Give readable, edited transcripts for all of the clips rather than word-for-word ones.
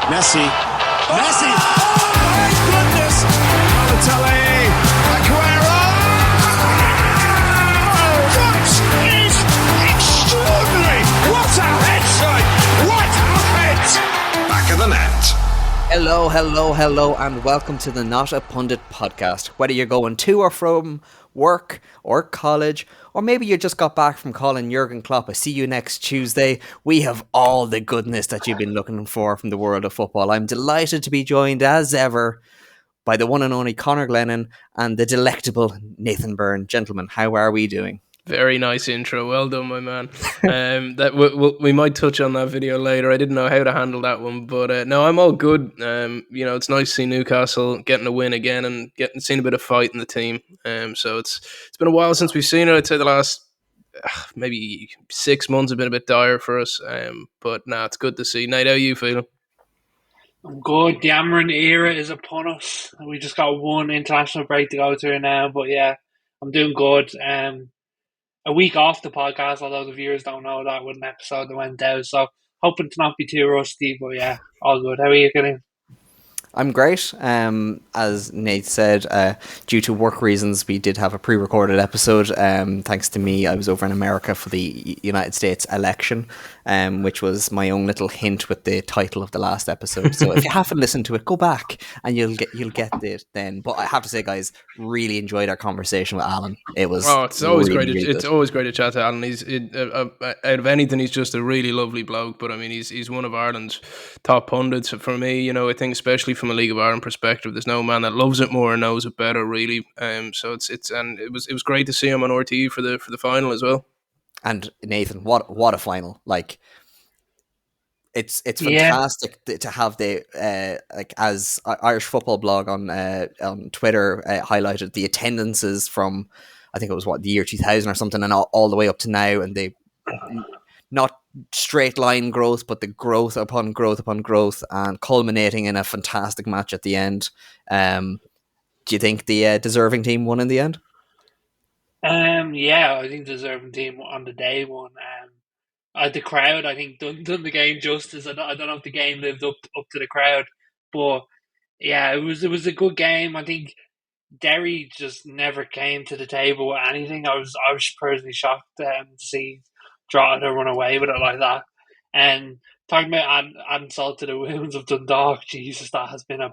Messi. Messi. Oh my goodness. Balotelli. Aguero. That is extraordinary. What a headshot. What a head. Back of the net. Hello, and welcome to the Not a Pundit podcast. Whether you're going to or from work or college, or maybe you just got back from calling Jurgen Klopp a see you next Tuesday, we have all the goodness that you've been looking for from the world of football. I'm delighted to be joined, as ever, by the one and only Conor Glennon and the delectable Nathan Byrne. Gentlemen, how are we doing? Very nice intro. Well done, my man. We might touch on that video later. I didn't know how to handle that one, but no, I'm all good. It's nice to see Newcastle getting a win again and seeing a bit of fight in the team. So it's been a while since we've seen it. I'd say the last maybe 6 months have been a bit dire for us. But no, it's good to see. Nate, how are you feeling? I'm good. The Amarin era is upon us. We just got one international break to go through now, but yeah, I'm doing good. A week off the podcast, although the viewers don't know that with an episode that went out. So hoping to not be too rusty, but yeah, all good. How are you getting? I'm great. As Nate said, due to work reasons, we did have a pre-recorded episode. Thanks to me, I was over in America for the United States election, which was my own little hint with the title of the last episode. So if you haven't listened to it, go back and you'll get it then. But I have to say, guys, really enjoyed our conversation with Alan. It was it's always really, great. really It's good. always great to chat to Alan. He's out of anything, he's just a really lovely bloke. But I mean, he's one of Ireland's top pundits. For me, I think especially from a League of Ireland perspective, there's no man that loves it more and knows it better, really. So it was great to see him on RTE for the final as well. And Nathan, what a final! Like, it's fantastic to have the as Irish Football Blog on Twitter highlighted the attendances from, I think it was the year 2000 or something, and all the way up to now, and they not straight line growth, but the growth upon growth upon growth, and culminating in a fantastic match at the end. Do you think the deserving team won in the end? Yeah, I think the deserving team on the day won. The crowd, I think, done the game justice. I don't know if the game lived up to the crowd, but yeah, it was a good game. I think Derry just never came to the table with anything. I was personally shocked to see Drogheda run away with it like that. And talking about adding salt to the wounds of Dundalk, Jesus, that has been a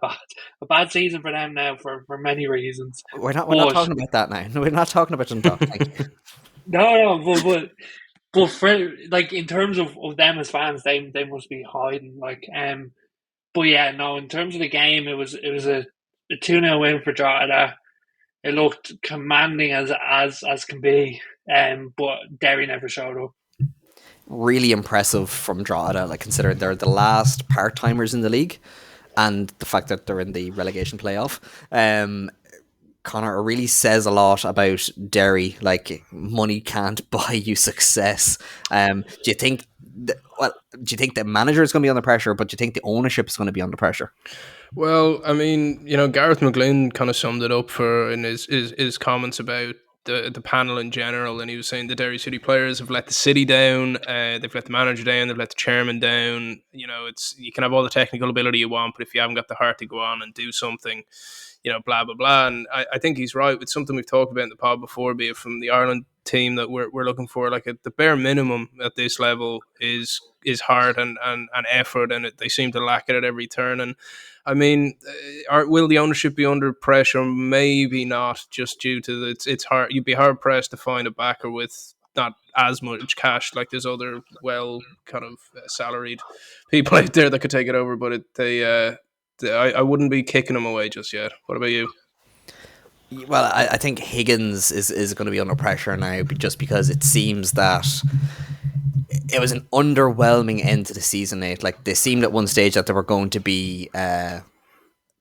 bad season for them now for many reasons. We're not talking about that now. We're not talking about Dundalk. Thank you. No, but for like in terms of them as fans, they must be hiding. But yeah, no. In terms of the game, it was a 2-0 win for Drogheda. It looked commanding as can be, but Derry never showed up. Really impressive from Drogheda, like considering they're the last part-timers in the league, and the fact that they're in the relegation playoff. Connor, it really says a lot about Derry. Like, money can't buy you success. Do you think the manager is going to be under pressure, but do you think the ownership is going to be under pressure? Well, I mean, Gareth McGlynn kind of summed it up in his comments about the panel in general, and he was saying the Derry City players have let the city down, they've let the manager down, they've let the chairman down. You can have all the technical ability you want, but if you haven't got the heart to go on and do something, blah blah blah. And I think he's right. It's something we've talked about in the pod before, be it from the Ireland team, that we're looking for. Like, the bare minimum at this level is heart and effort, and they seem to lack it at every turn. And I mean, will the ownership be under pressure? Maybe not, just due to it's hard. You'd be hard pressed to find a backer with not as much cash. Like, there's other kind of salaried people out there that could take it over, but I wouldn't be kicking them away just yet. What about you? Well, I think Higgins is going to be under pressure now, just because it seems that it was an underwhelming end to the season, Nate. Like, they seemed at one stage that they were going to be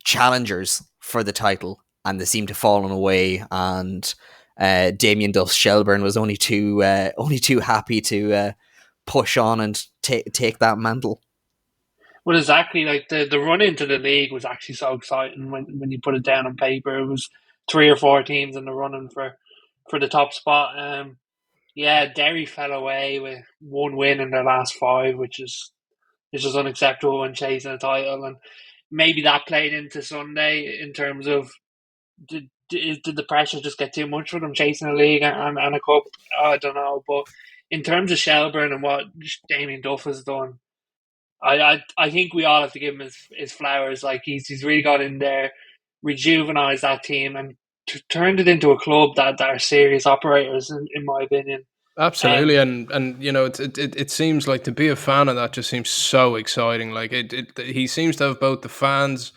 challengers for the title, and they seemed to have fallen away. And Damien Duff's Shelburne was only too happy to push on and take that mantle. Well, exactly. Like, the run into the league was actually so exciting when you put it down on paper. It was 3 or 4 teams in the running for the top spot. Yeah, Derry fell away with 1 win in their last 5, which is is just unacceptable when chasing a title, and maybe that played into Sunday in terms of did the pressure just get too much for them chasing a league and a cup? I don't know, but in terms of Shelburne and what Damien Duff has done, I think we all have to give him his flowers. Like he's really got in there, rejuvenized that team, and turned it into a club that are serious operators, in my opinion. Absolutely, and it seems like to be a fan of that just seems so exciting. Like he seems to have both the fans,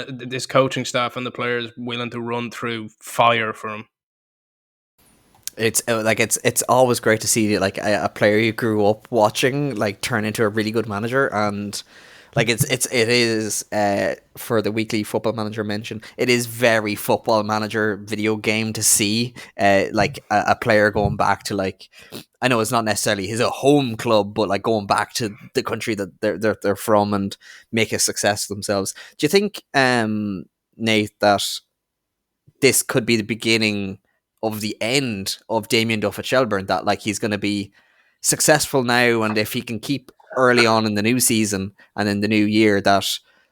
this coaching staff, and the players willing to run through fire for him. It's always great to see like a player you grew up watching like turn into a really good manager, and like it is for the weekly football manager mention, it is very football manager video game to see like a player going back to, like, I know it's not necessarily his home club, but like going back to the country that they're from and make a success of themselves. Do you think, Nate, that this could be the beginning of the end of Damien Duff at Shelburne, that like he's going to be successful now, and if he can keep early on in the new season and in the new year, that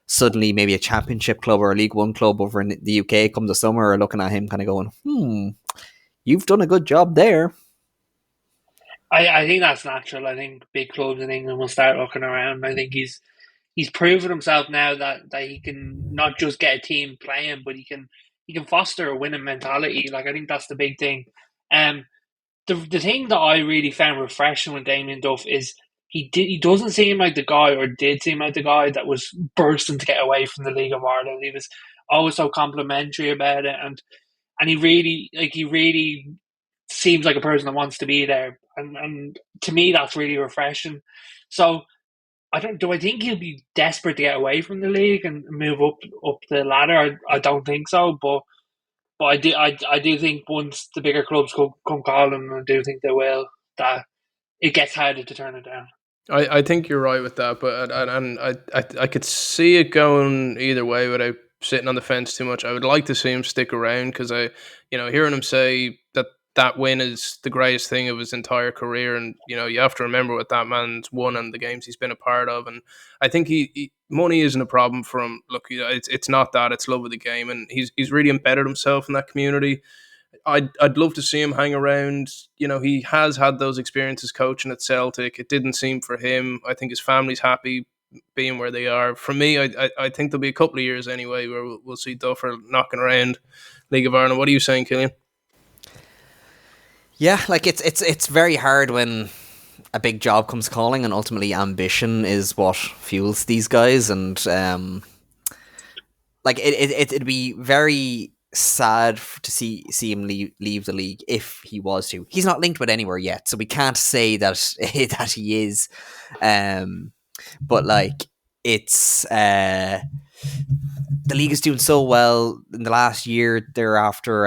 suddenly maybe a championship club or a League One club over in the UK come the summer are looking at him kind of going, you've done a good job there. I think that's natural. I think big clubs in England will start looking around. I think he's proven himself now that he can not just get a team playing, but he can foster a winning mentality. Like I think that's the big thing. The thing that I really found refreshing with Damien Duff is he doesn't seem like the guy, or did seem like the guy, that was bursting to get away from the League of Ireland. He was always so complimentary about it, and he really seems like a person that wants to be there, and to me that's really refreshing. So I think he'll be desperate to get away from the league and move up the ladder? I don't think so, but I do think once the bigger clubs come calling, I do think they will, that it gets harder to turn it down. I think you're right with that, but I could see it going either way without sitting on the fence too much. I would like to see him stick around because hearing him say that win is the greatest thing of his entire career, and you have to remember what that man's won and the games he's been a part of, and I think money isn't a problem for him. Look, it's not that, it's love of the game, and he's really embedded himself in that community. I'd love to see him hang around. He has had those experiences coaching at Celtic. It didn't seem for him. I think his family's happy being where they are. For me, I think there'll be a couple of years anyway where we'll see Duffer knocking around League of Ireland. What are you saying, Killian? Yeah, like it's very hard when a big job comes calling, and ultimately ambition is what fuels these guys, and like it'd be very sad to see him leave the league if he was to. He's not linked with anywhere yet, so we can't say that that he is. But like it's the league is doing so well in the last year. They're after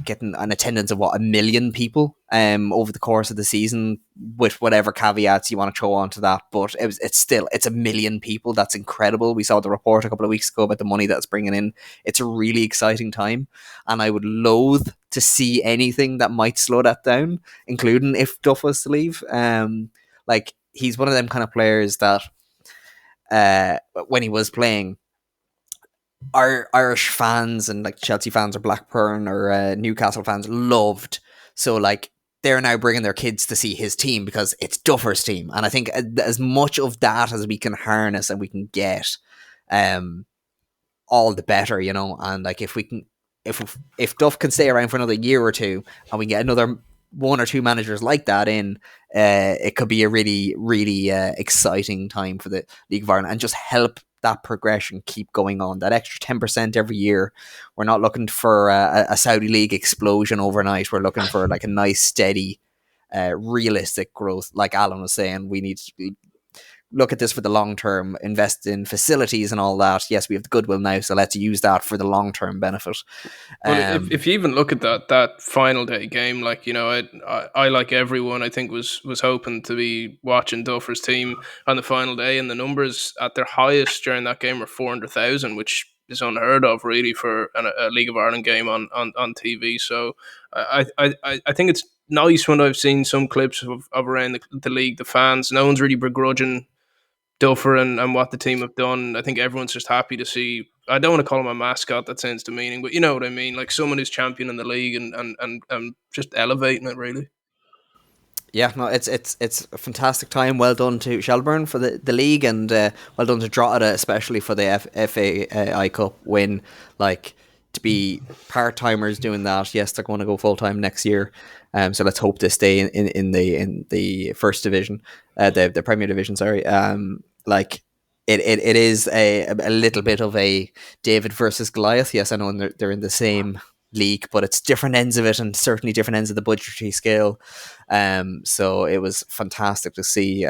getting an attendance of 1 million people over the course of the season, with whatever caveats you want to throw onto that. But it's 1 million people. That's incredible. We saw the report a couple of weeks ago about the money that's bringing in. It's a really exciting time, and I would loathe to see anything that might slow that down, including if Duff was to leave. Like he's one of them kind of players that when he was playing, our Irish fans and like Chelsea fans or Blackburn or Newcastle fans loved. So like they're now bringing their kids to see his team because it's Duffer's team, and I think as much of that as we can harness and we can get, all the better, And like if we can, if Duff can stay around for another year or two, and we get another one or two managers like that in, it could be a really, really exciting time for the League of Ireland, and just help that progression keep going on. That extra 10% every year. We're not looking for a Saudi League explosion overnight. We're looking for like a nice, steady, realistic growth. Like Alan was saying, we need to look at this for the long term, invest in facilities and all that. Yes, we have the goodwill now, so let's use that for the long term benefit. Well, if you even look at that final day game, like I like everyone, I think was hoping to be watching Duffer's team on the final day, and the numbers at their highest during that game were 400,000, which is unheard of really for a League of Ireland game on TV. So I think it's nice when I've seen some clips of around the league, the fans. No one's really begrudging Duffer and what the team have done. I think everyone's just happy to see. I don't want to call him a mascot. That sounds demeaning, but you know what I mean. Like someone who's championing the league and just elevating it really. Yeah, no, it's a fantastic time. Well done to Shelburne for the league, and well done to Drogheda, especially for the FAI Cup win. Like, to be part timers doing that, yes, they're going to go full time next year. So let's hope they stay in the first division, the Premier Division. Sorry. Like it is a little bit of a David versus Goliath. Yes, I know they're in the same league, but it's different ends of it, and certainly different ends of the budgetary scale. So it was fantastic to see.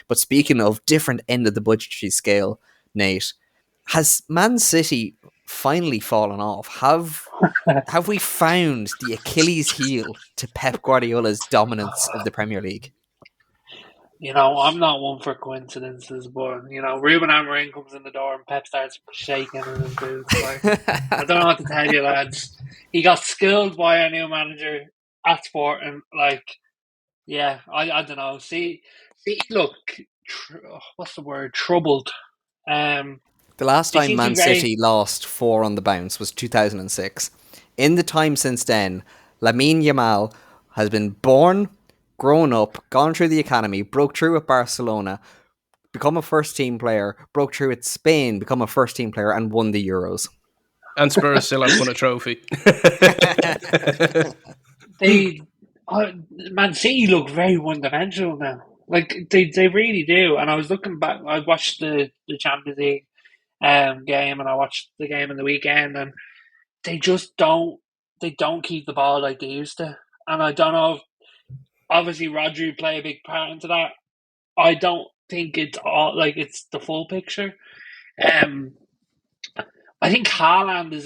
But speaking of different end of the budgetary scale, Nate, has Man City finally fallen off? Have we found the Achilles heel to Pep Guardiola's dominance of the Premier League? I'm not one for coincidences, but Ruben Amorim comes in the door and Pep starts shaking in his boots. Like, I don't know what to tell you, lads. He got skilled by our new manager at Sporting. Like, yeah, I don't know. See, look, what's the word? Troubled. The last They time seem to be Man very. City lost 4 on the bounce was 2006. In the time since then, Lamine Yamal has been born, grown up, gone through the academy, broke through at Barcelona, become a first team player, broke through at Spain, become a first team player, and won the Euros. And Spurs still haven't won a trophy. They, Man City look very one-dimensional now. Like they really do. And I was looking back. I watched the Champions League game, and I watched the game in the weekend, and they just don't. They don't keep the ball like they used to. And I don't know if obviously Rodri play a big part into that. I don't think it's all like it's the full picture. I think Haaland is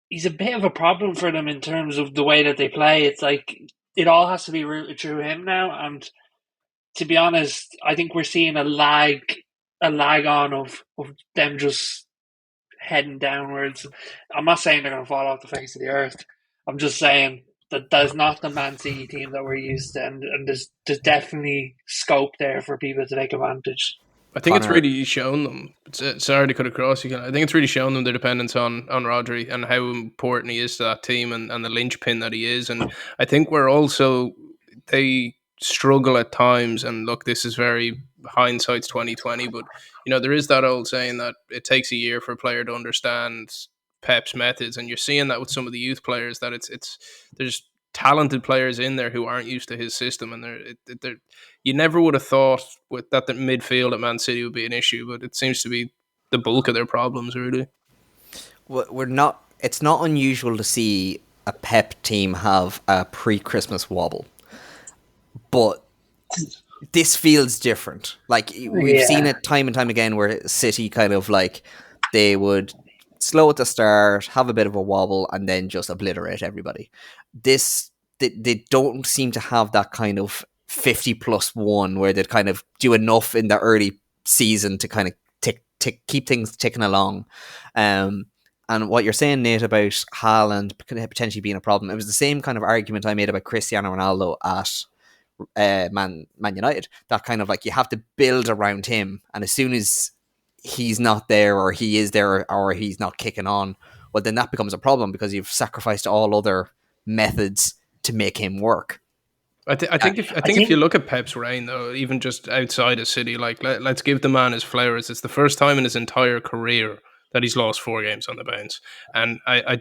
he's a bit of a problem for them in terms of the way that they play. It's like it all has to be routed through him now, and to be honest, I think we're seeing a lag on of them just heading downwards. I'm not saying they're going to fall off the face of the earth. I'm just saying that that's not the Man City team that we're used to, and there's definitely scope there for people to take advantage. I think it's Connor. really shown them. Sorry to cut across you. I think it's really shown them their dependence on Rodri and how important he is to that team and the linchpin that he is. And I think we're also they struggle at times. And look, this is very hindsight's 2020, but there is that old saying that it takes a year for a player to understand Pep's methods, and you're seeing that with some of the youth players that it's there's talented players in there who aren't used to his system, and they're you never would have thought with that the midfield at Man City would be an issue, but it seems to be the bulk of their problems, really. We're not. It's not unusual to see a Pep team have a pre-Christmas wobble, but this feels different. Like we've seen it time and time again, where City kind of like they would slow at the start, have a bit of a wobble, and then just obliterate everybody. They don't seem to have that kind of 50+1 where they'd kind of do enough in the early season to kind of keep things ticking along. And what you're saying, Nate, about Haaland potentially being a problem, it was the same kind of argument I made about Cristiano Ronaldo at Man United. That kind of like you have to build around him, and as soon as he's not there, or he is there, or he's not kicking on, well, then that becomes a problem because you've sacrificed all other methods to make him work. I think if you look at Pep's reign, though, even just outside of City, like let's give the man his flowers. It's the first time in his entire career that he's lost 4 games on the bounce, and I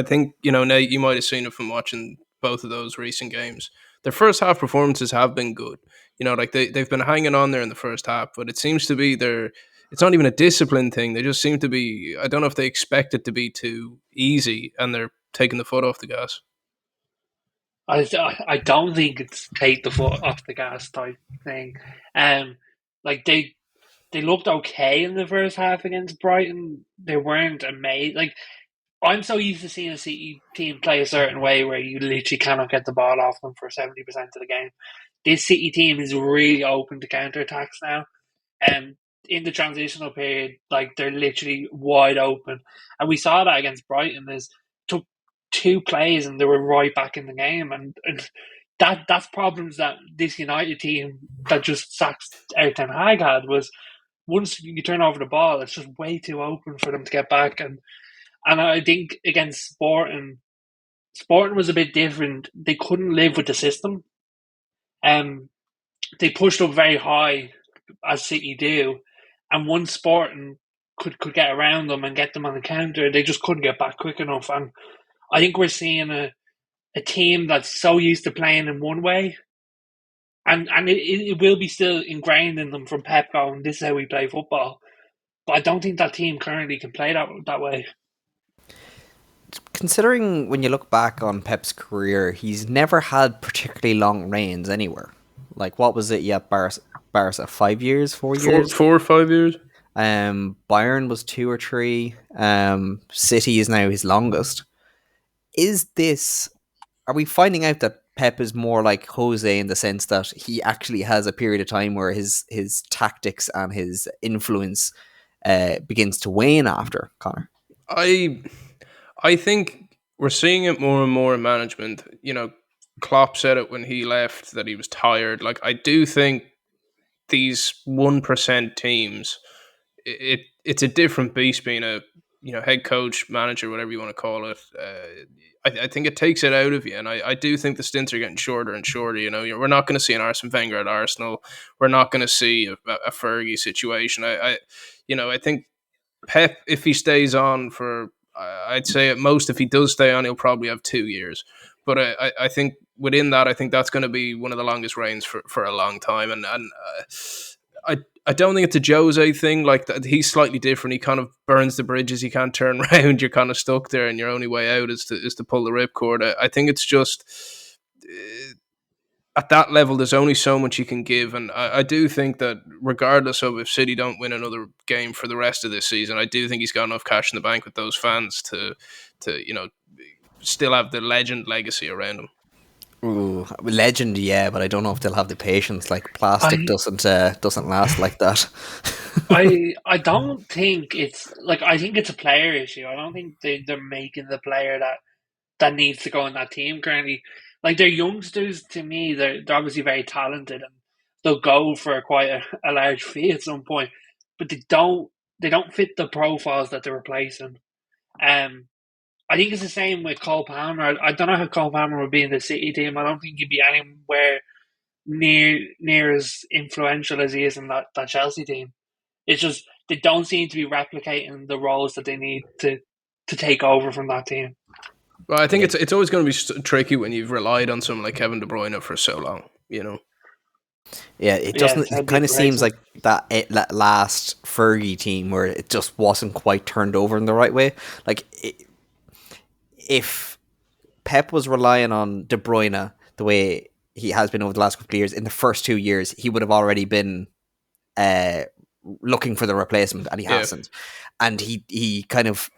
think Nate, you might have seen it from watching both of those recent games. Their first half performances have been good, like they've been hanging on there in the first half, but it seems to be it's not even a discipline thing. They just seem to be. I don't know if they expect it to be too easy, and they're taking the foot off the gas. I don't think it's take the foot off the gas type thing. Like they looked okay in the first half against Brighton. They weren't amazing. Like I'm so used to seeing a City team play a certain way where you literally cannot get the ball off them for 70% of the game. This City team is really open to counter attacks now. In the transitional period, like they're literally wide open, and we saw that against Brighton. Took 2 plays and they were right back in the game, and that's problems that this United team that just sacks Eric Ten Hag had was once you turn over the ball, it's just way too open for them to get back. And I think against Sporting was a bit different. They couldn't live with the system. They pushed up very high, as City do, and once Sporting could get around them and get them on the counter, they just couldn't get back quick enough. And I think we're seeing a team that's so used to playing in one way, and it will be still ingrained in them from Pep going, this is how we play football. But I don't think that team currently can play that way. Considering when you look back on Pep's career, he's never had particularly long reigns anywhere. Like, what was it? Yeah, Barca 5 years, 4 years? 4 or 5 years. Bayern was 2 or 3. City is now his longest. Are we finding out that Pep is more like Jose in the sense that he actually has a period of time where his tactics and his influence begins to wane after, Connor? I think we're seeing it more and more in management. You know, Klopp said it when he left that he was tired. Like, I do think these 1% teams, it's a different beast being a head coach, manager, whatever you want to call it. I think it takes it out of you, and I do think the stints are getting shorter and shorter. You know, we're not going to see an Arsene Wenger at Arsenal. We're not going to see a Fergie situation. I think Pep, if he stays on for, I'd say at most, if he does stay on, he'll probably have 2 years. But I think within that, I think that's going to be one of the longest reigns for a long time. And I don't think it's a Jose thing. Like, that, he's slightly different. He kind of burns the bridges. He can't turn around. You're kind of stuck there, and your only way out is to pull the ripcord. I think it's just at that level, there's only so much you can give, and I do think that regardless of if City don't win another game for the rest of this season, I do think he's got enough cash in the bank with those fans to still have the legend legacy around him. Ooh, legend, yeah, but I don't know if they'll have the patience. Like, plastic doesn't last like that. I don't think it's like, I think it's a player issue. I don't think they're making the player that needs to go in that team currently. Like, they're youngsters to me. They're obviously very talented, and they'll go for quite a large fee at some point. But they don't fit the profiles that they're replacing. I think it's the same with Cole Palmer. I don't know how Cole Palmer would be in the City team. I don't think he'd be anywhere near as influential as he is in that Chelsea team. It's just they don't seem to be replicating the roles that they need to take over from that team. Well, I think it's always going to be tricky when you've relied on someone like Kevin De Bruyne for so long, you know. Yeah, it doesn't. It kind of seems like that last Fergie team where it just wasn't quite turned over in the right way. Like, if Pep was relying on De Bruyne the way he has been over the last couple of years, in the first 2 years, he would have already been looking for the replacement, and he hasn't. And he kind of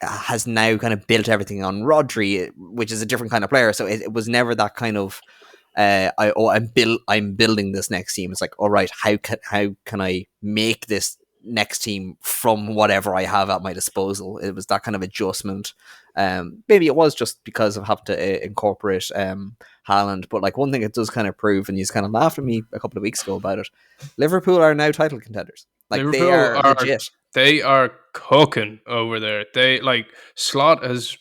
has now kind of built everything on Rodri, which is a different kind of player. So it was never that kind of I'm building this next team. It's like, all right, how can I make this next team from whatever I have at my disposal? It was that kind of adjustment. Maybe it was just because of having to incorporate Haaland, but like, one thing it does kind of prove, and you kind of laughed at me a couple of weeks ago about it, Liverpool are now title contenders. Like, Liverpool, they are legit. They are cooking over there. Slot has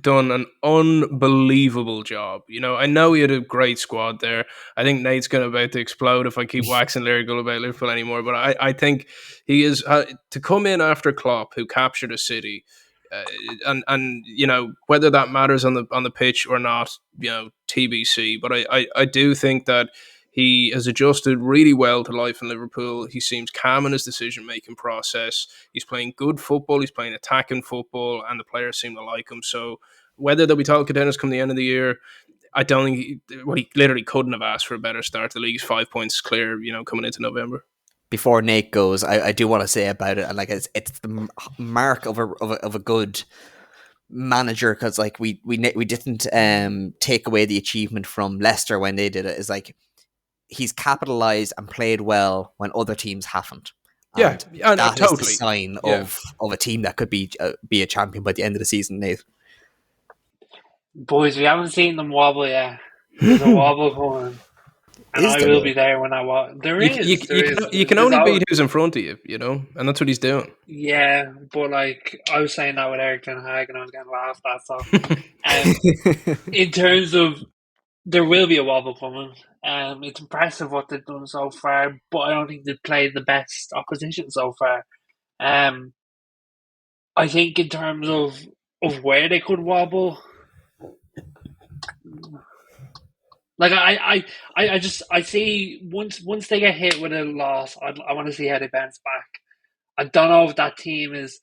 done an unbelievable job. You know, I know he had a great squad there. I think Nate's about to explode if I keep waxing lyrical about Liverpool anymore. But I think he is to come in after Klopp, who captured a city, and you know, whether that matters on the pitch or not, you know, TBC. But I do think that he has adjusted really well to life in Liverpool. He seems calm in his decision-making process. He's playing good football. He's playing attacking football, and the players seem to like him. So whether they'll be title contenders come the end of the year, I don't think he literally couldn't have asked for a better start. The league's 5 points clear, you know, coming into November. Before Nate goes, I do want to say about it, and like, it's the mark of a good manager, because like we didn't take away the achievement from Leicester when they did it. Is like, he's capitalized and played well when other teams haven't. And that totally is the sign of a team that could be a champion by the end of the season, Nate. Boys, we haven't seen them wobble yet. There's a wobble coming, and Is I there will though? be there when I watch. There You, you, is, you there can is. you can There's only always, beat who's in front of you, and that's what he's doing. yeah, but like I was saying that with Eric Ten Hag, and I was getting laughed at. So, in terms of there will be a wobble coming. It's impressive what they've done so far, but I don't think they've played the best opposition so far. Um, I think in terms of where they could wobble, like I see once they get hit with a loss, I want to see how they bounce back. I don't know if that team is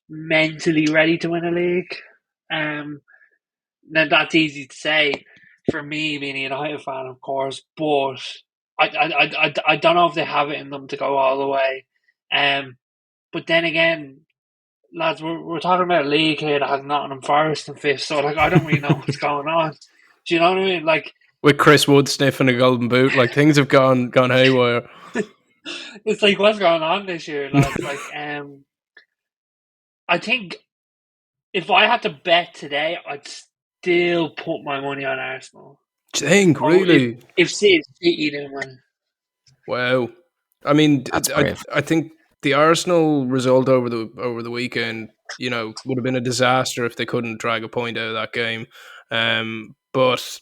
mentally ready to win a league. Now that's easy to say for me being a United fan, of course, but I don't know if they have it in them to go all the way. But then again, lads, we're talking about a league here that has Nottingham Forest in fifth, so like I don't really know what's going on. Do you know what I mean? Like With Chris Wood sniffing a golden boot, like things have gone haywire. it's like what's going on this year, lads? Like I think if I had to bet today, I'd still put my money on Arsenal. Think Oh, really? if City didn't win. Wow. I mean, That's brave. I think the Arsenal result over the weekend, would have been a disaster if they couldn't drag a point out of that game. But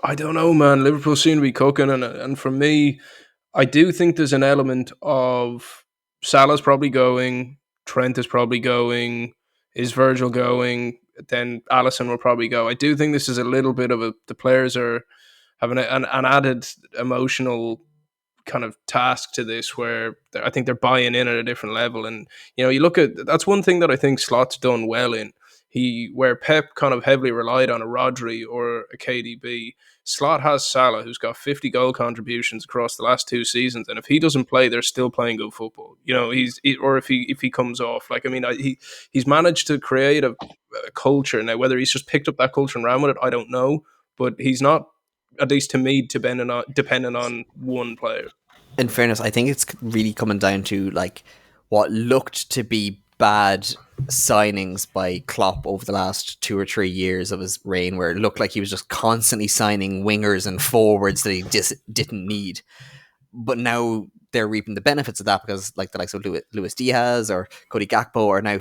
I don't know, man. Liverpool seem to be cooking, and for me, I do think there's an element of Salah's probably going, Trent is probably going, is Virgil going, then Allison will probably go. I do think this is a little bit of the players are having an added emotional kind of task to this where I think they're buying in at a different level. And, you look at that's one thing that I think Slot's done well in. Where Pep kind of heavily relied on a Rodri or a KDB, Slot has Salah, who's got 50 goal contributions across the last 2 seasons, and if he doesn't play, they're still playing good football. Or if he comes off, like he's managed to create a culture now. Whether he's just picked up that culture and ran with it, I don't know, but he's not, at least to me, dependent on one player. In fairness, I think it's really coming down to like what looked to be bad signings by Klopp over the last 2 or 3 years of his reign, where it looked like he was just constantly signing wingers and forwards that he just didn't need. But now they're reaping the benefits of that because, like the likes of Luis Diaz or Cody Gakpo are now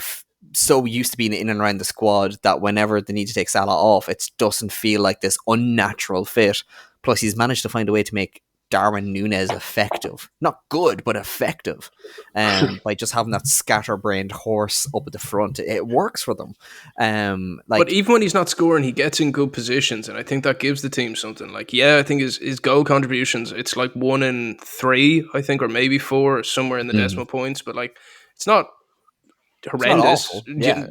so used to being in and around the squad that whenever they need to take Salah off, it doesn't feel like this unnatural fit. Plus, he's managed to find a way to make Darwin Núñez effective, not good but effective, by just having that scatterbrained horse up at the front. It works for them. But even when he's not scoring, he gets in good positions, and I think that gives the team something. Like, I think his goal contributions, it's like 1 in 3, I think, or maybe 4, or somewhere in the decimal points. But like, it's not horrendous. It's not awful. Yeah,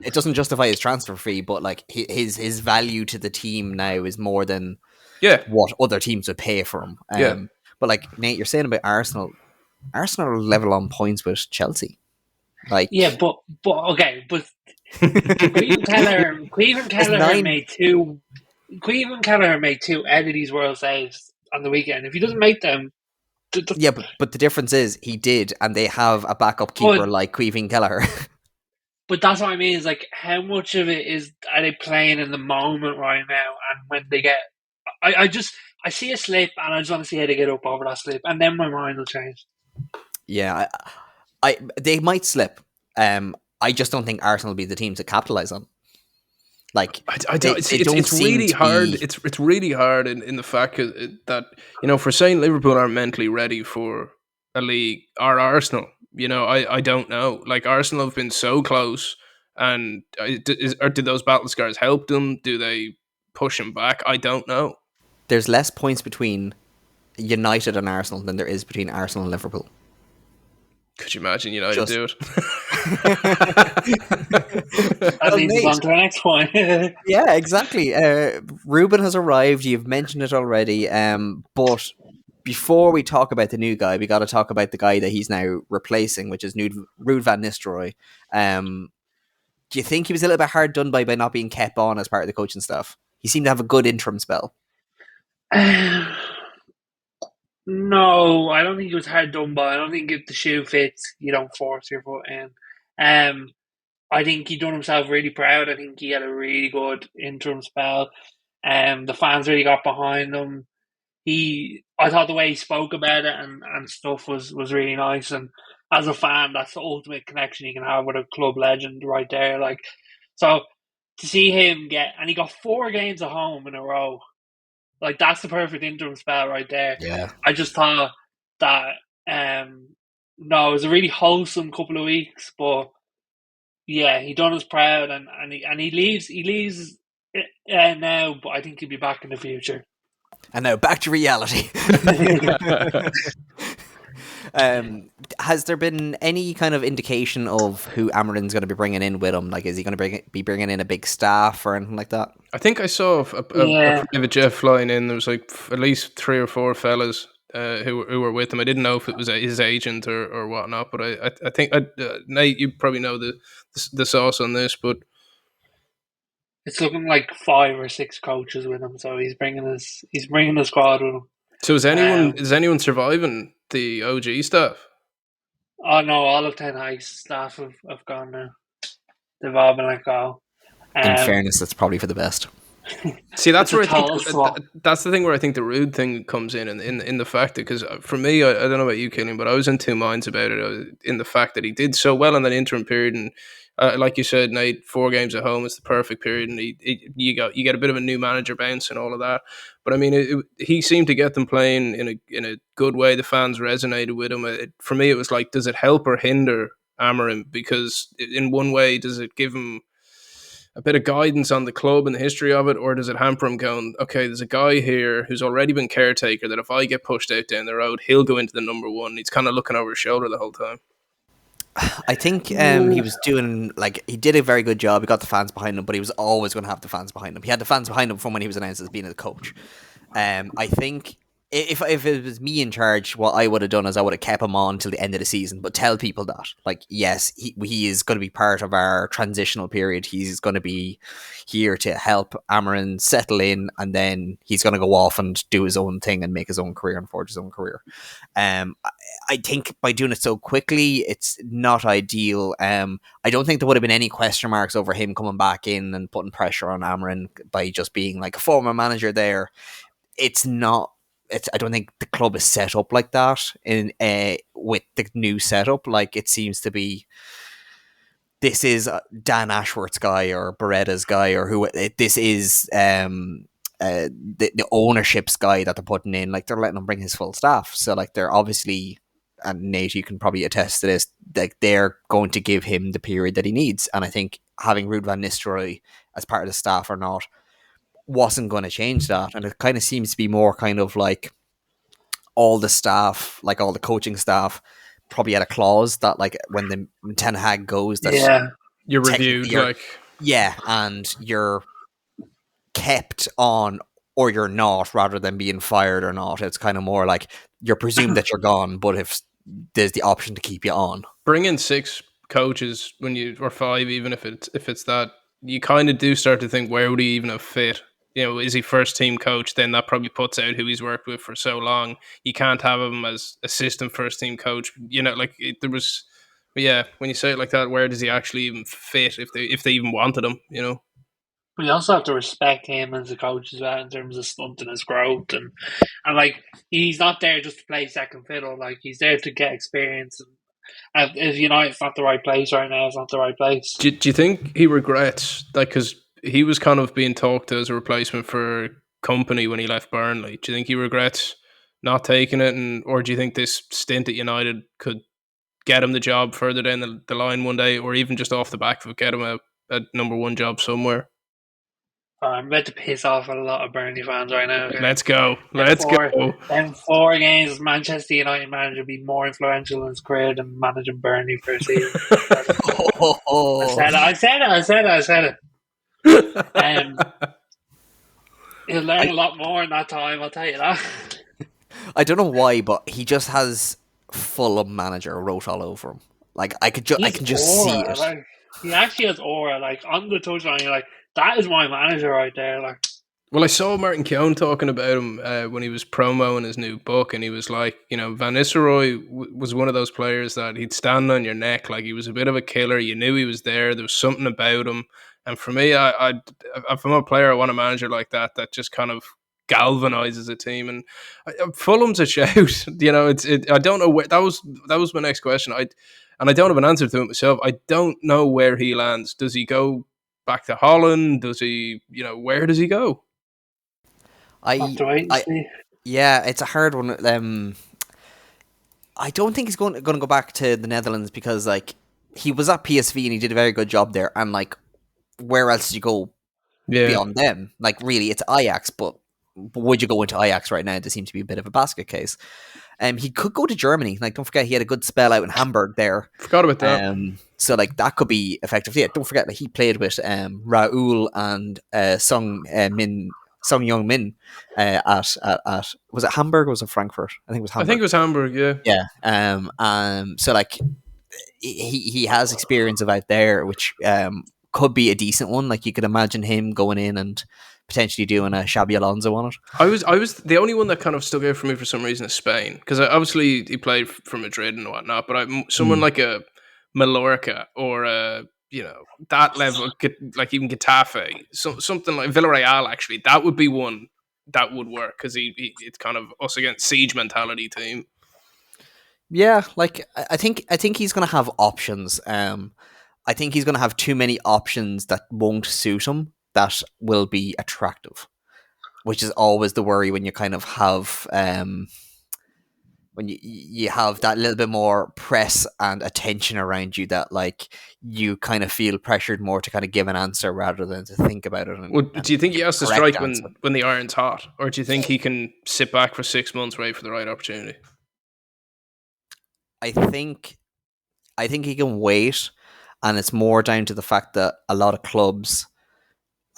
it doesn't justify his transfer fee, but like his value to the team now is more than what other teams would pay for him. But like Nate, you're saying about Arsenal are level on points with Chelsea. Like, yeah, but okay, but Queven Kelleher made two out of these world saves on the weekend. If he doesn't make them, yeah, but the difference is he did, and they have a backup keeper like Queven Kelleher. But that's what I mean. Is like how much of it are they playing in the moment right now, and when they get, I see a slip, and I just want to see how they get up over that slip, and then my mind will change. Yeah, they might slip. I just don't think Arsenal will be the team to capitalize on. Like, it's really hard. It's really hard in the fact that for saying Liverpool aren't mentally ready for a league, or Arsenal. I don't know. Like, Arsenal have been so close, and did those battle scars help them? Do they push them back? I don't know. There's less points between United and Arsenal than there is between Arsenal and Liverpool. Could you imagine United do it? That leads us on to our next point. Yeah, exactly. Ruben has arrived. You've mentioned it already. But before we talk about the new guy, we got to talk about the guy that he's now replacing, which is Ruud van Nistelrooy. Do you think he was a little bit hard done by not being kept on as part of the coaching staff? He seemed to have a good interim spell. No, I don't think it was hard done by. I don't think if the shoe fits, you don't force your foot in. I think he done himself really proud. I think he had a really good interim spell. The fans really got behind him. I thought the way he spoke about it and stuff was really nice. And as a fan, that's the ultimate connection you can have with a club legend right there. Like, so to see him and he got 4 games at home in a row. Like, that's the perfect interim spell right there. Yeah. I just thought that, no, it was a really wholesome couple of weeks, but yeah, he done us proud, and he leaves now, but I think he'll be back in the future. And now back to reality. Has there been any kind of indication of who Amarin's going to be bringing in with him? Like, is he going to be bringing in a big staff or anything like that? I think I saw a private jet flying in. There was like at least 3 or 4 fellas who were with him. I didn't know if it was his agent or whatnot, but I think Nate, you probably know the sauce on this, but it's looking like 5 or 6 coaches with him. So he's bringing the squad with him. So is anyone surviving the OG stuff? Oh no, all of Ten Hag's staff have gone now. They've all been let go. In fairness, that's probably for the best. See, that's where I think that's the thing where I think the rude thing comes in the fact that, because for me, I don't know about you, Killian, but I was in 2 minds about it. In the fact that he did so well in that interim period, and like you said, Nate, 4 games at home is the perfect period, and you get a bit of a new manager bounce and all of that. But I mean, he seemed to get them playing in a good way. The fans resonated with him. For me, it was like, does it help or hinder Amarin? Because in one way, does it give him a bit of guidance on the club and the history of it, or does it hamper him going, okay, there's a guy here who's already been caretaker that if I get pushed out down the road, he'll go into the number 1. He's kind of looking over his shoulder the whole time. I think he was doing, like, he did a very good job. He got the fans behind him, but he was always going to have the fans behind him. He had the fans behind him from when he was announced as being a coach. I think if it was me in charge, what I would have done is I would have kept him on till the end of the season, but tell people that, like, yes, he is going to be part of our transitional period. He's going to be here to help Amarin settle in, and then he's going to go off and do his own thing and make his own career and forge his own career. I think by doing it so quickly, it's not ideal. I don't think there would have been any question marks over him coming back in and putting pressure on Amarin by just being like a former manager there. It's not. I don't think the club is set up like that in with the new setup. Like, it seems to be, this is Dan Ashworth's guy or Beretta's guy, or who this is the ownership's guy that they're putting in. Like, they're letting him bring his full staff. So, like, they're obviously, and Nate, you can probably attest to this, like, they're going to give him the period that he needs. And I think having Ruud van Nistelrooy as part of the staff or not wasn't going to change that. And it kind of seems to be more kind of like all the staff, like all the coaching staff, probably had a clause that, like, when Ten Hag goes, that you're reviewed, and you're kept on or you're not, rather than being fired or not. It's kind of more like you're presumed that you're gone, but if there's the option to keep you on. Bring in 6 coaches or 5, even if it's that, you kind of do start to think, where would he even have fit? You know, is he first team coach? Then that probably puts out who he's worked with for so long. You can't have him as assistant first team coach. You know, like, there was, when you say it like that, where does he actually even fit if they even wanted him? You know. But you also have to respect him as a coach as well in terms of stunting his growth, and like, he's not there just to play second fiddle. Like, he's there to get experience. And if United's not the right place right now, it's not the right place. Do you think he regrets, like, because he was kind of being talked to as a replacement for Company when he left Burnley? Do you think he regrets not taking it, or do you think this stint at United could get him the job further down the line one day, or even just off the back of it, get him a number 1 job somewhere? I'm about to piss off a lot of Burnley fans right now. Okay? Let's go. Then 4 games, Manchester United manager be more influential in his career than managing Burnley for a season. I said it. He'll learn a lot more in that time, I'll tell you that. I don't know why, but he just has Fulham manager wrote all over him. Like, I can just see it. Like, he actually has aura. Like, on the touchline, you're like, that is my manager right there. Like, well, I saw Martin Keown talking about him when he was promoting his new book, and he was like, Van Nistelrooy was one of those players that he'd stand on your neck. Like, he was a bit of a killer. You knew he was there. There was something about him. And for me, if I'm a player, I want a manager like that just kind of galvanizes a team. And Fulham's a shout. I don't know where that was my next question. And I don't have an answer to it myself. I don't know where he lands. Does he go back to Holland? Does he, where does he go? Have I to wait and I see. yeah, it's a hard one. I don't think he's going to go back to the Netherlands because like he was at PSV and he did a very good job there. And like, where else do you go Yeah. beyond them? Like, really, it's Ajax, but would you go into Ajax right now? They seem to be a bit of a basket case. He could go to Germany. Like, don't forget he had a good spell out in Hamburg there. Forgot about that. So like that could be effective. Yeah, don't forget that he played with Raul and Sung Young Min at was it Hamburg or was it Frankfurt? I think it was I think Hamburg. it was Hamburg. Yeah. Yeah. So like he has experience of out there, which could be a decent one. Like you could imagine him going in and potentially doing a Xabi Alonso on it. I was the only one that kind of stuck out for me for some reason is Spain, because obviously he played for Madrid and whatnot, but someone like a Mallorca or that level, like even Getafe, something like Villarreal. Actually, that would be one that would work because it's kind of us against siege mentality team. Yeah, like I think he's gonna have options. I think he's gonna have too many options that won't suit him that will be attractive, which is always the worry when you kind of have when you have that little bit more press and attention around you, that like you kind of feel pressured more to kind of give an answer rather than to think about it. Well, do you think he give has a to correct strike answer. when the iron's hot, or do you think he can sit back for 6 months, wait for the right opportunity? I think he can wait, and it's more down to the fact that a lot of clubs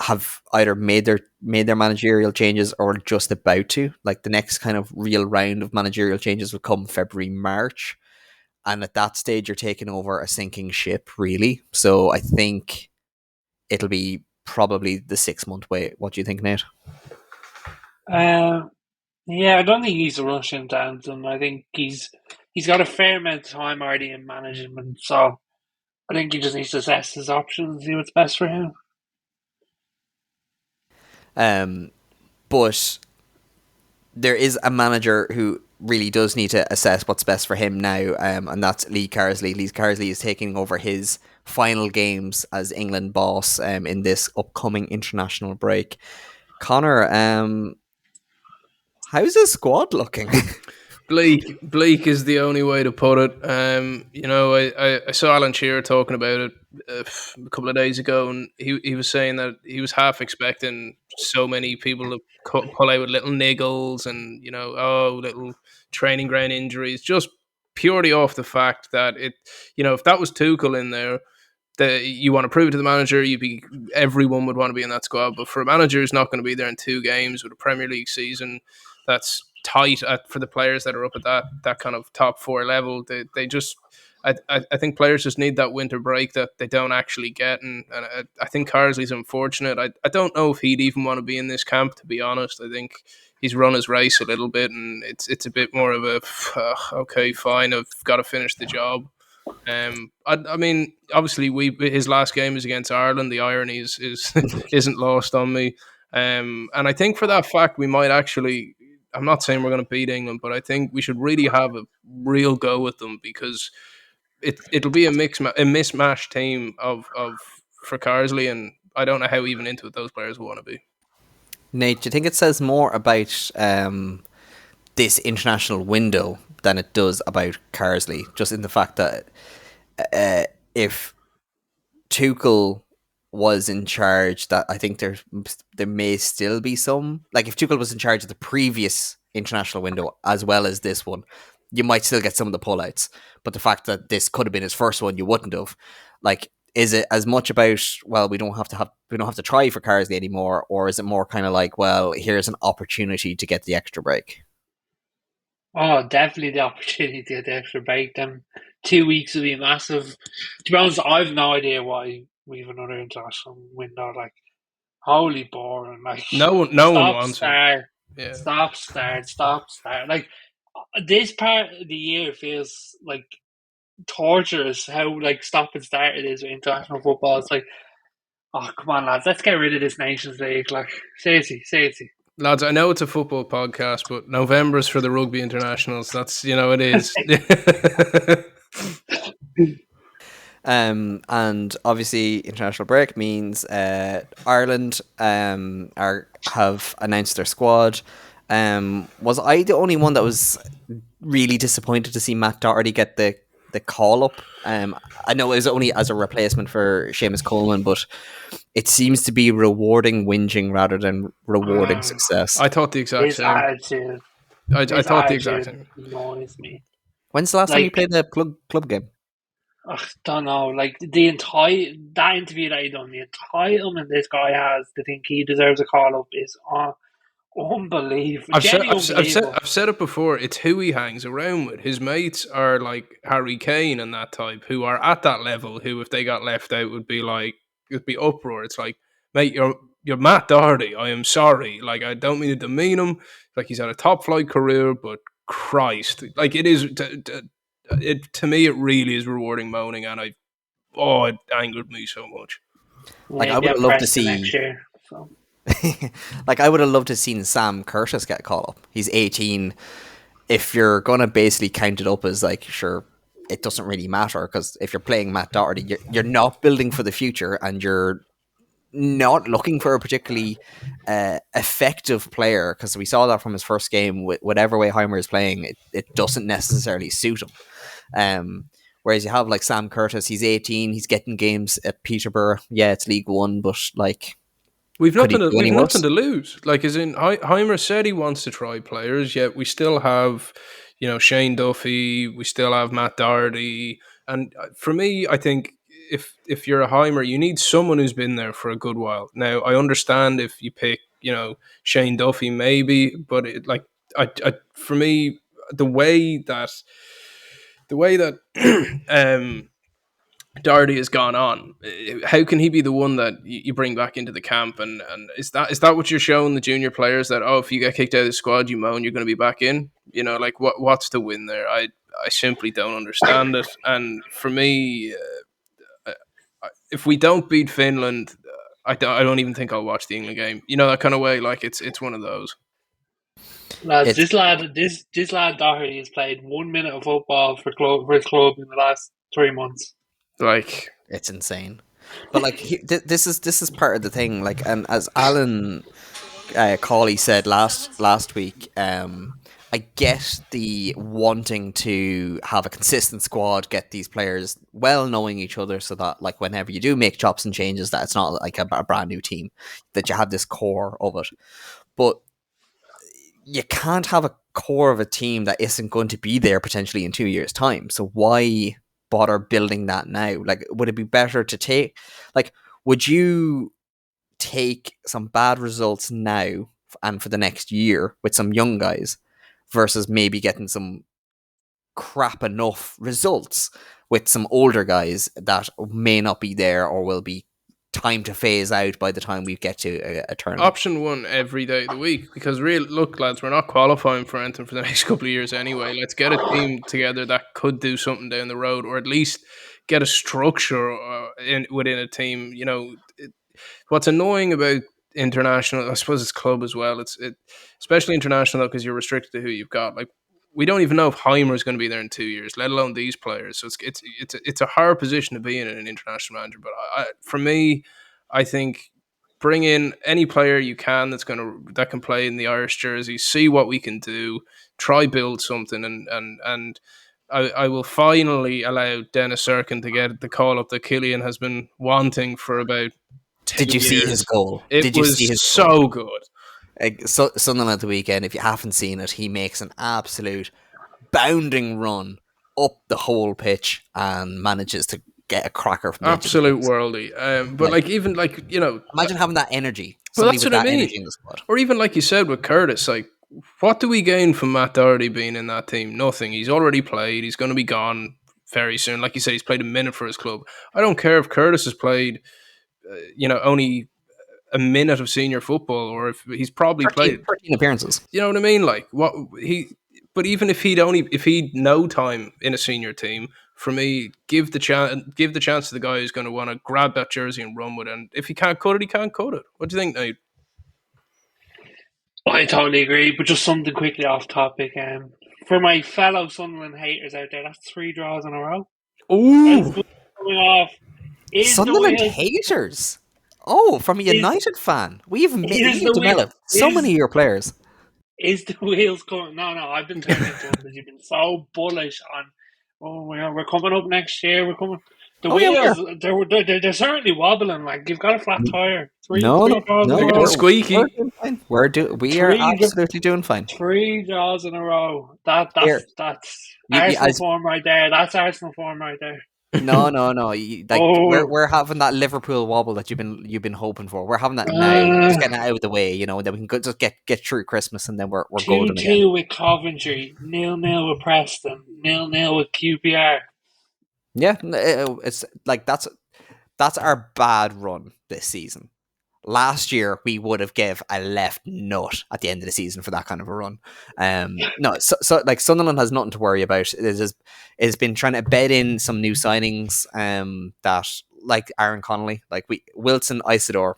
have either made their managerial changes or just about to. Like the next kind of real round of managerial changes will come February, March, and at that stage you're taking over a sinking ship, really. So I think it'll be probably the 6 month wait. What do you think, Nate? Yeah, I don't think he's a rush into Anton. I think he's got a fair amount of time already in management, so I think he just needs to assess his options, see what's best for him. But there is a manager who really does need to assess what's best for him now, and that's Lee Carsley. Lee Carsley is taking over his final games as England boss in this upcoming international break. Connor, how's his squad looking? Bleak is the only way to put it. I saw Alan Shearer talking about it a couple of days ago, and he was saying that he was half expecting so many people to pull out with little niggles and little training ground injuries, just purely off the fact that if that was Tuchel in there, that you want to prove it to the manager, everyone would want to be in that squad. But for a manager who's not going to be there in 2 games with a Premier League season that's tight for the players that are up at that kind of top 4 level, they just I think players just need that winter break that they don't actually get, and I think Carsley's unfortunate. I don't know if he'd even want to be in this camp, to be honest. I think he's run his race a little bit, and it's a bit more of a okay, fine, I've got to finish the job. I mean, obviously, his last game is against Ireland. The irony is isn't lost on me. And I think for that fact, we might actually. I'm not saying we're going to beat England, but I think we should really have a real go with them, because it'll be a mismatched team of for Carsley, and I don't know how even into it those players will want to be. Nate, do you think it says more about this international window than it does about Carsley? Just in the fact that if Tuchel was in charge, that I think there may still be some, like if Tuchel was in charge of the previous international window as well as this one, you might still get some of the pullouts. But the fact that this could have been his first one, you wouldn't have. Like, is it as much about, well, we don't have to try for Carsley anymore, or is it more kind of like, well, here's an opportunity to get the extra break? Oh, definitely the opportunity to get the extra break. Them 2 weeks would be massive. To be honest, I've no idea why we have another international window. Like, holy boring. Like, No one stop, wants it. start, Yeah. stop, start, stop, start. Like, this part of the year feels like torturous. How like stop and start it is with international football. It's like Oh, come on, lads. Let's get rid of this Nations League. Like, seriously, seriously. Lads, I know it's a football podcast, but November's for the rugby internationals. That's, it is. And obviously, international break means Ireland have announced their squad. Was I the only one that was really disappointed to see Matt Doherty get the call up? I know it was only as a replacement for Seamus Coleman, but it seems to be rewarding whinging rather than rewarding success. I thought the exact His same. attitude, I his thought the exact attitude same. annoys me. When's the last time you Like, played the club game? I don't know. Like the entire that interview that he done, the entitlement this guy has to think he deserves a call up is unbelievable. Unbelievable. I've said it before. It's who he hangs around with. His mates are like Harry Kane and that type, who are at that level. Who, if they got left out, would be like, it'd be uproar. It's like, mate, you're Matt Doherty. I am sorry. Like, I don't mean to demean him. Like, he's had a top flight career, but Christ, like, it is. To me, it really is rewarding moaning, and it angered me so much. Like, Yeah, I would get have loved to pressed the see. next year. So. Like, I would have loved to have seen Sam Curtis get called up. He's 18. If you're gonna basically count it up as like, sure, it doesn't really matter, because if you're playing Matt Doherty, you're not building for the future, and you're not looking for a particularly effective player, because we saw that from his first game. With whatever way Heimer is playing, it doesn't necessarily suit him. Whereas you have like Sam Curtis, he's 18, he's getting games at Peterborough. Yeah, it's League One, but like, We've could he nothing. do any We've worse? nothing to lose. Like, as in, Heimer said he wants to try players. Yet we still have, Shane Duffy. We still have Matt Doherty. And for me, I think if you're a Heimer, you need someone who's been there for a good while. Now, I understand if you pick, Shane Duffy, maybe, but for me, the way that Doherty has gone on, how can he be the one that you bring back into the camp? And is that what you're showing the junior players, that, if you get kicked out of the squad, you moan you're going to be back in? Like, what's the win there? I simply don't understand it. And for me, if we don't beat Finland, I don't even think I'll watch the England game. That kind of way. Like, it's one of those. Lads, It's this lad Doherty has played 1 minute of football for his club in the last 3 months. Like, it's insane. But like, this is part of the thing. Like, and as Alan Cawley said last week, I get the wanting to have a consistent squad, get these players well knowing each other, so that like whenever you do make chops and changes, that it's not like a brand new team, that you have this core of it. But you can't have a core of a team that isn't going to be there potentially in 2 years' time. So why bother building that now? Like, would it be better to take, like, would you take some bad results now and for the next year with some young guys, versus maybe getting some crap enough results with some older guys that may not be there or will be time to phase out by the time we get to a tournament? Option one every day of the week, because look, lads, we're not qualifying for anything for the next couple of years anyway. Let's get a team together that could do something down the road, or at least get a structure within a team. What's annoying about international, I suppose it's club as well. Especially international, because you're restricted to who you've got. Like, we don't even know if Heimer is going to be there in 2 years, let alone these players. So it's a hard position to be in an international manager. But for me, I think bring in any player you can that can play in the Irish jersey. See what we can do. Try build something, and I will finally allow Dennis Serkin to get the call up that Killian has been wanting for about 2 Did you years. see his goal? It was so good. Sunderland at the weekend, if you haven't seen it, he makes an absolute bounding run up the whole pitch and manages to get a cracker from the absolute worldy. But even imagine having that energy. Well, Somebody that's with what I that mean. energy in the squad. Or even like you said with Curtis, like, what do we gain from Matt Doherty being in that team? Nothing. He's already played. He's going to be gone very soon. Like you said, he's played a minute for his club. I don't care if Curtis has played, only a minute of senior football, or if he's probably 13 played 13 appearances. You know what I mean? Like, but even if he'd no time in a senior team, for me, give the chance to the guy who's going to want to grab that jersey and run with it. And if he can't cut it, he can't cut it. What do you think, Nate? I totally agree, but just something quickly off topic. For my fellow Sunderland haters out there, that's 3 draws in a row. Ooh, Coming off. Sunderland haters. Oh, from a United fan. We've developed so many of your players. Is the wheels coming? No, I've been turning into one because you've been so bullish on. Oh, we're coming up next year. We're coming. The wheels, they're certainly wobbling. Like you've got a flat tire. No, we're squeaky. We are absolutely doing fine. 3 draws in a row. That's Arsenal form right there. That's Arsenal form right there. No. We're having that Liverpool wobble that you've been hoping for. We're having that now. Just getting it out of the way, then we can just get through Christmas, and then we're golden again. 2-2 with Coventry, 0-0 with Preston, 0-0 with QPR. Yeah, it's like that's our bad run this season. Last year we would have gave a left nut at the end of the season for that kind of a run. So like Sunderland has nothing to worry about. It's been trying to bed in some new signings that like Aaron Connolly, like Wilson Isidore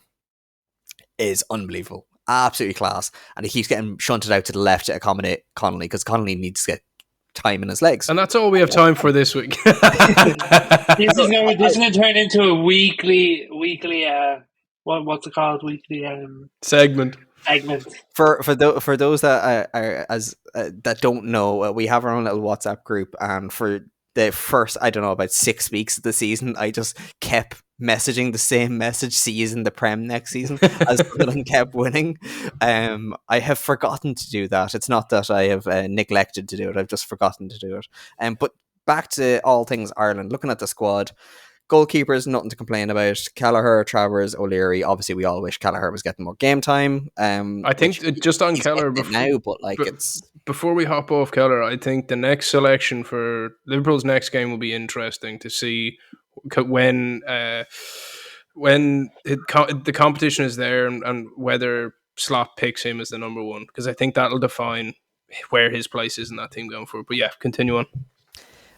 is unbelievable, absolutely class, and he keeps getting shunted out to the left to accommodate Connolly because Connolly needs to get time in his legs, and that's all we have time for this week. This is going to turn into a weekly what's it called? Weekly segment. For those that are as that don't know, we have our own little WhatsApp group, and for the first, I don't know, about 6 weeks of the season, I just kept messaging the same message, see you in the Prem next season, as Sunderland kept winning. I have forgotten to do that. It's not that I have neglected to do it, I've just forgotten to do it. But back to all things Ireland, looking at the squad, goalkeepers, nothing to complain about. Kelleher, Travers, O'Leary. Obviously, we all wish Kelleher was getting more game time. I think just on Kelleher before we hop off Kelleher, I think the next selection for Liverpool's next game will be interesting to see when the competition is there and whether Slot picks him as the number one, because I think that'll define where his place is in that team going forward. But yeah, continue on.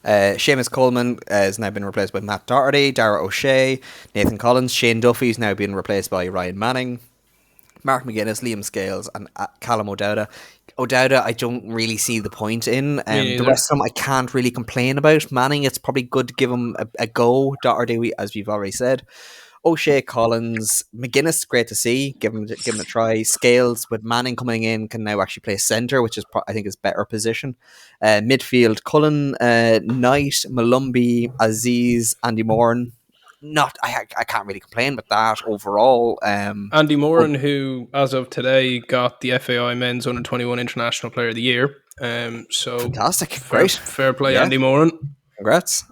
Seamus Coleman has now been replaced by Matt Doherty, Dara O'Shea, Nathan Collins, Shane Duffy's now been replaced by Ryan Manning, Mark McGuinness, Liam Scales, and Callum O'Dowda. O'Dowda, I don't really see the point in. The rest of them, I can't really complain about. Manning, it's probably good to give him a go. Doherty, as we've already said. O'Shea, Collins, McGuinness, great to see. Give him a try. Scales, with Manning coming in, can now actually play centre, which is I think is better position. Midfield, Cullen, Knight, Malumbi, Aziz, Andy Moran. I can't really complain with that overall. Andy Moran, who as of today got the FAI Men's Under-21 International Player of the Year. So fantastic, great, fair play, yeah. Andy Moran. Congrats.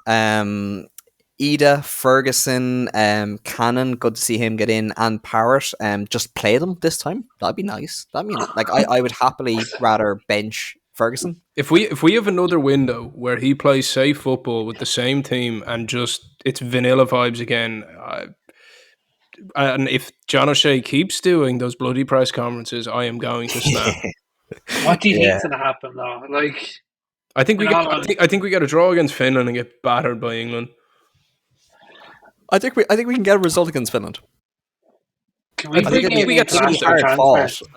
Ida, Ferguson, Cannon, good to see him get in, and Parrott. Just play them this time. That'd be nice. I would happily rather bench Ferguson. If we have another window where he plays safe football with the same team and just it's vanilla vibes again, and if John O'Shea keeps doing those bloody press conferences, I am going to snap. What do you think's going to happen though? Like, I think we get a draw against Finland and get battered by England. I think we can get a result against Finland. I think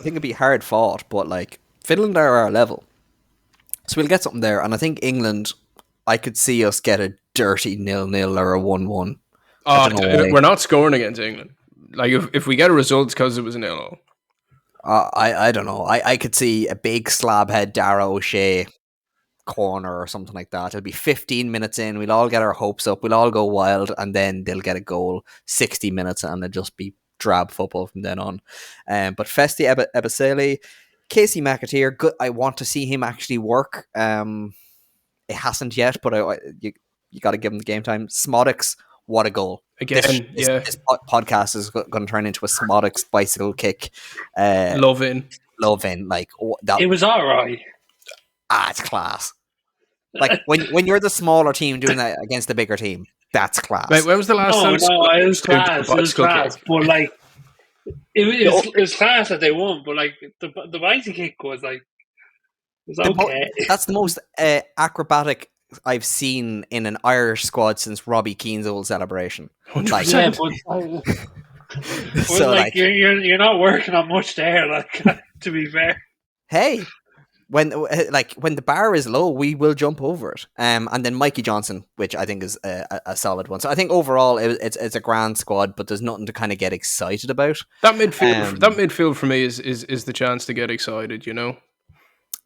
it'd be hard fought, but like Finland are our level, so we'll get something there. And I think England, I could see us get a dirty 0-0 or a 1-1. We're not scoring against England. Like if we get a result, it's because it was a 0-0. I don't know. I could see a big slab head Dara O'Shea corner or something like that. It'll be 15 minutes in, we'll all get our hopes up, we'll all go wild, and then they'll get a goal 60 minutes and it'll just be drab football from then on. But Festi Ebasele, Casey McAteer, good. I want to see him actually work. It hasn't yet, but you got to give him the game time. Smodics, what a goal. Again, this podcast is going to turn into a Smodics bicycle kick. Love in. Like, it was all right. It's class. Like when you're the smaller team doing that against the bigger team, that's class. Wait, when was the last time? No, it was class. It was class. But like, it was class that they won. But like, the bicycle kick was like, it was okay. That's the most acrobatic I've seen in an Irish squad since Robbie Keane's old celebration. 100%. So like you're not working on much there. Like to be fair, hey, when the bar is low, we will jump over it. And then Mikey Johnson, which I think is a solid one. So I think overall it's a grand squad, but there's nothing to kind of get excited about. That midfield for me is the chance to get excited. You know.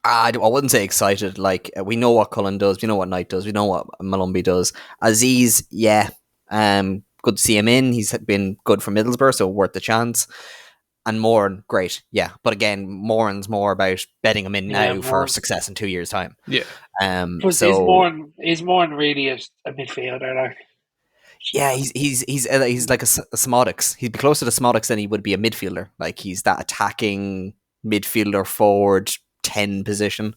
I wouldn't say excited. Like we know what Cullen does, we know what Knight does, we know what Malumbi does. Aziz, yeah, good to see him in. He's been good for Middlesbrough, so worth the chance. And Moran, great, yeah. But again, Moran's more about betting him in now for success in 2 years' time. Yeah. So is Moran really a midfielder? Like, yeah, he's like a Smodics. He'd be closer to Smodics than he would be a midfielder. Like he's that attacking midfielder forward 10 position.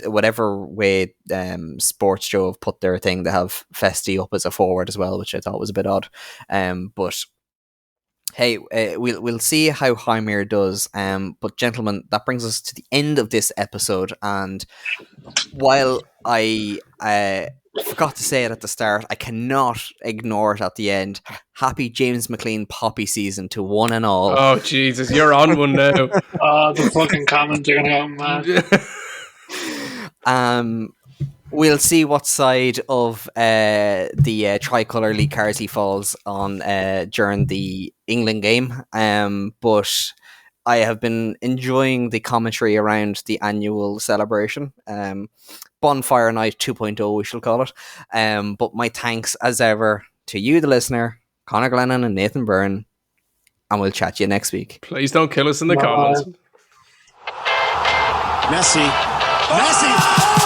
Whatever way Sports Joe have put their thing, they have Festi up as a forward as well, which I thought was a bit odd. But hey, we'll see how Jaimir does. But gentlemen, that brings us to the end of this episode. And while I forgot to say it at the start, I cannot ignore it at the end. Happy James McLean poppy season to one and all. Oh Jesus, you're on one now. The fucking comments are gonna go mad. We'll see what side of the tricolour Lee Carsley falls on during the England game. But I have been enjoying the commentary around the annual celebration. Bonfire Night 2.0, we shall call it. But my thanks, as ever, to you, the listener, Conor Glennon and Nathan Byrne. And we'll chat to you next week. Please don't kill us in the comments. Messi.